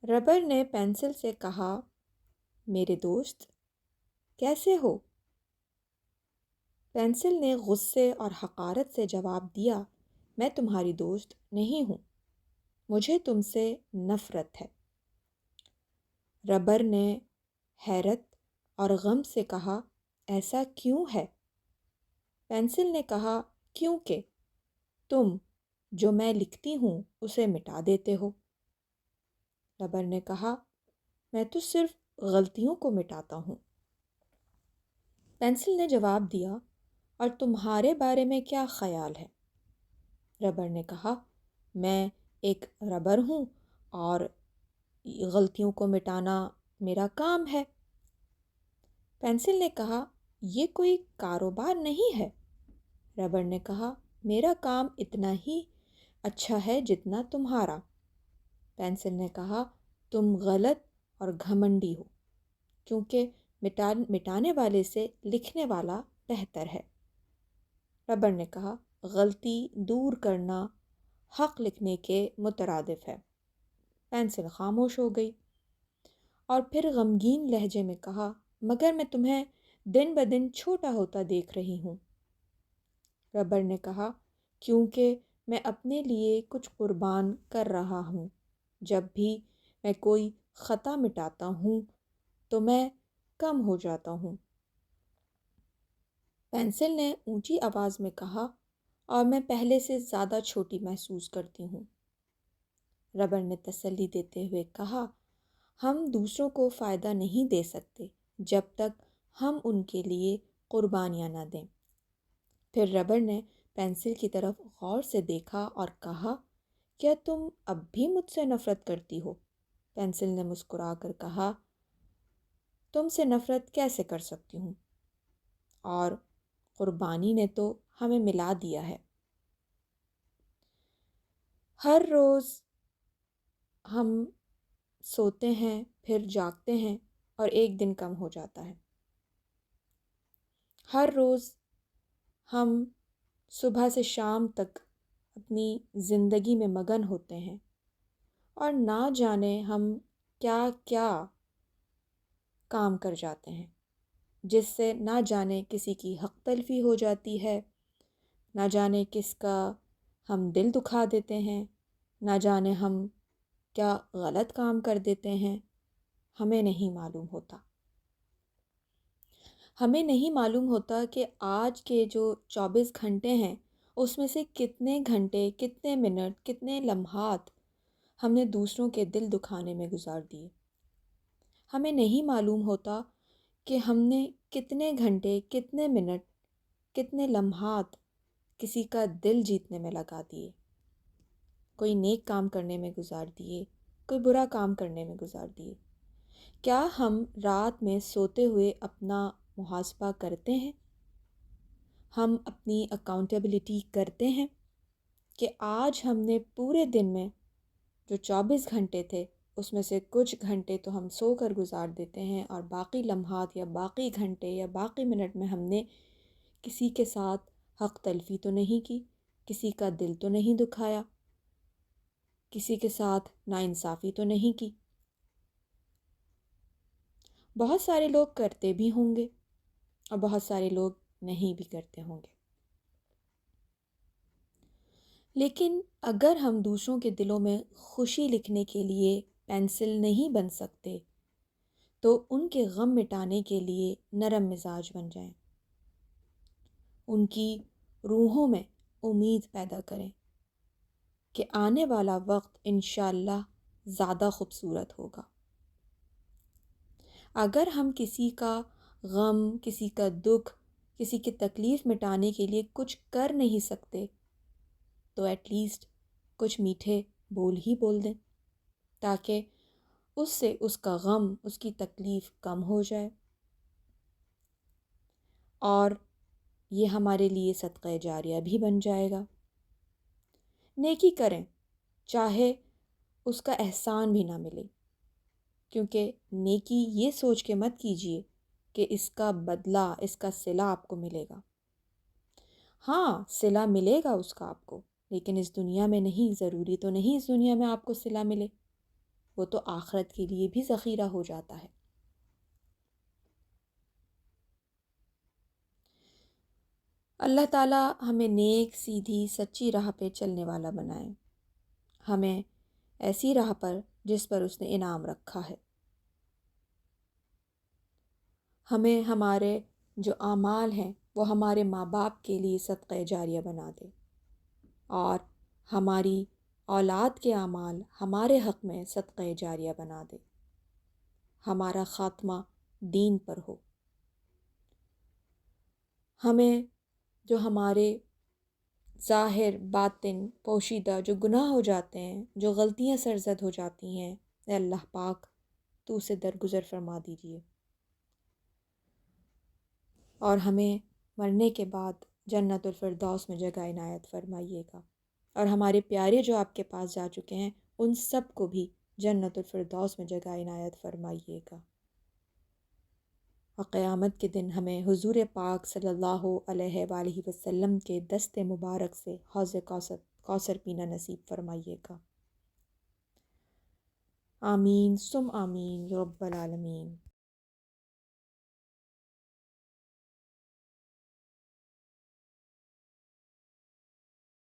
Rubber نے pencil سے کہا، میرے دوست کیسے ہو؟ پینسل نے غصے اور حقارت سے جواب دیا، میں تمہاری دوست نہیں ہوں، مجھے تم سے نفرت ہے۔ ربر نے حیرت اور غم سے کہا، ایسا کیوں ہے؟ پینسل نے کہا، کیونکہ تم جو میں لکھتی ہوں اسے مٹا دیتے ہو۔ ربر نے کہا، میں تو صرف غلطیوں کو مٹاتا ہوں۔ پینسل نے جواب دیا، اور تمہارے بارے میں کیا خیال ہے؟ ربر نے کہا، میں ایک ربر ہوں اور غلطیوں کو مٹانا میرا کام ہے۔ پینسل نے کہا، یہ کوئی کاروبار نہیں ہے۔ ربر نے کہا، میرا کام اتنا ہی اچھا ہے جتنا تمہارا۔ پینسل نے کہا، تم غلط اور گھمنڈی ہو، کیونکہ مٹانے والے سے لکھنے والا بہتر ہے۔ ربر نے کہا، غلطی دور کرنا حق لکھنے کے مترادف ہے۔ پینسل خاموش ہو گئی اور پھر غمگین لہجے میں کہا، مگر میں تمہیں دن بدن چھوٹا ہوتا دیکھ رہی ہوں۔ ربر نے کہا، کیونکہ میں اپنے لیے کچھ قربان کر رہا ہوں۔ جب بھی میں کوئی خطا مٹاتا ہوں تو میں کم ہو جاتا ہوں۔ پینسل نے اونچی آواز میں کہا، اور میں پہلے سے زیادہ چھوٹی محسوس کرتی ہوں۔ ربر نے تسلی دیتے ہوئے کہا، ہم دوسروں کو فائدہ نہیں دے سکتے جب تک ہم ان کے لیے قربانیاں نہ دیں۔ پھر ربر نے پینسل کی طرف غور سے دیکھا اور کہا، کیا تم اب بھی مجھ سے نفرت کرتی ہو؟ پینسل نے مسکرا کر کہا، تم سے نفرت کیسے کر سکتی ہوں؟ اور قربانی نے تو ہمیں ملا دیا ہے۔ ہر روز ہم سوتے ہیں، پھر جاگتے ہیں اور ایک دن کم ہو جاتا ہے۔ ہر روز ہم صبح سے شام تک اپنی زندگی میں مگن ہوتے ہیں اور نہ جانے ہم کیا کیا کام کر جاتے ہیں، جس سے نہ جانے کسی کی حق تلفی ہو جاتی ہے، نہ جانے کس کا ہم دل دکھا دیتے ہیں، نہ جانے ہم کیا غلط کام کر دیتے ہیں، ہمیں نہیں معلوم ہوتا۔ ہمیں نہیں معلوم ہوتا کہ آج کے جو 24 گھنٹے ہیں اس میں سے کتنے گھنٹے، کتنے منٹ، کتنے لمحات ہم نے دوسروں کے دل دکھانے میں گزار دیے۔ ہمیں نہیں معلوم ہوتا کہ ہم نے کتنے گھنٹے، کتنے منٹ، کتنے لمحات کسی کا دل جیتنے میں لگا دیے، کوئی نیک کام کرنے میں گزار دیے، کوئی برا کام کرنے میں گزار دیے۔ کیا ہم رات میں سوتے ہوئے اپنا محاسبہ کرتے ہیں؟ ہم اپنی اکاؤنٹیبلٹی کرتے ہیں کہ آج ہم نے پورے دن میں جو 24 گھنٹے تھے اس میں سے کچھ گھنٹے تو ہم سو کر گزار دیتے ہیں، اور باقی لمحات یا باقی گھنٹے یا باقی منٹ میں ہم نے کسی کے ساتھ حق تلفی تو نہیں کی، کسی کا دل تو نہیں دکھایا، کسی کے ساتھ ناانصافی تو نہیں کی۔ بہت سارے لوگ کرتے بھی ہوں گے اور بہت سارے لوگ نہیں بھی کرتے ہوں گے، لیکن اگر ہم دوسروں کے دلوں میں خوشی لکھنے کے لیے پینسل نہیں بن سکتے تو ان کے غم مٹانے کے لیے نرم مزاج بن جائیں، ان کی روحوں میں امید پیدا کریں کہ آنے والا وقت انشاءاللہ زیادہ خوبصورت ہوگا۔ اگر ہم کسی کا غم، کسی کا دکھ، کسی کی تکلیف مٹانے کے لیے کچھ کر نہیں سکتے تو ایٹ لیسٹ کچھ میٹھے بول ہی بول دیں، تاکہ اس سے اس کا غم، اس کی تکلیف کم ہو جائے، اور یہ ہمارے لیے صدقہ جاریہ بھی بن جائے گا۔ نیکی کریں چاہے اس کا احسان بھی نہ ملے، کیونکہ نیکی یہ سوچ کے مت کیجیے کہ اس کا بدلہ، اس کا صلہ آپ کو ملے گا۔ ہاں، صلہ ملے گا اس کا آپ کو، لیکن اس دنیا میں نہیں، ضروری تو نہیں اس دنیا میں آپ کو صلہ ملے۔ وہ تو آخرت کے لیے بھی ذخیرہ ہو جاتا ہے۔ اللہ تعالیٰ ہمیں نیک، سیدھی، سچی راہ پہ چلنے والا بنائے، ہمیں ایسی راہ پر جس پر اس نے انعام رکھا ہے۔ ہمیں ہمارے جو اعمال ہیں وہ ہمارے ماں باپ کے لیے صدقہ جاریہ بنا دے، اور ہماری اولاد کے اعمال ہمارے حق میں صدقہ جاریہ بنا دے، ہمارا خاتمہ دین پر ہو۔ ہمیں جو ہمارے ظاہر، باطن، پوشیدہ جو گناہ ہو جاتے ہیں، جو غلطیاں سرزد ہو جاتی ہیں، اے اللہ پاک تو اسے درگزر فرما دیجیے، اور ہمیں مرنے کے بعد جنت الفردوس میں جگہ عنایت فرمائیے گا، اور ہمارے پیارے جو آپ کے پاس جا چکے ہیں ان سب کو بھی جنت الفردوس میں جگہ عنایت فرمائیے گا، اور قیامت کے دن ہمیں حضور پاک صلی اللہ علیہ وآلہ وسلم کے دست مبارک سے حوض کوثر پینا نصیب فرمائیے گا۔ آمین ثم آمین یا رب العالمین۔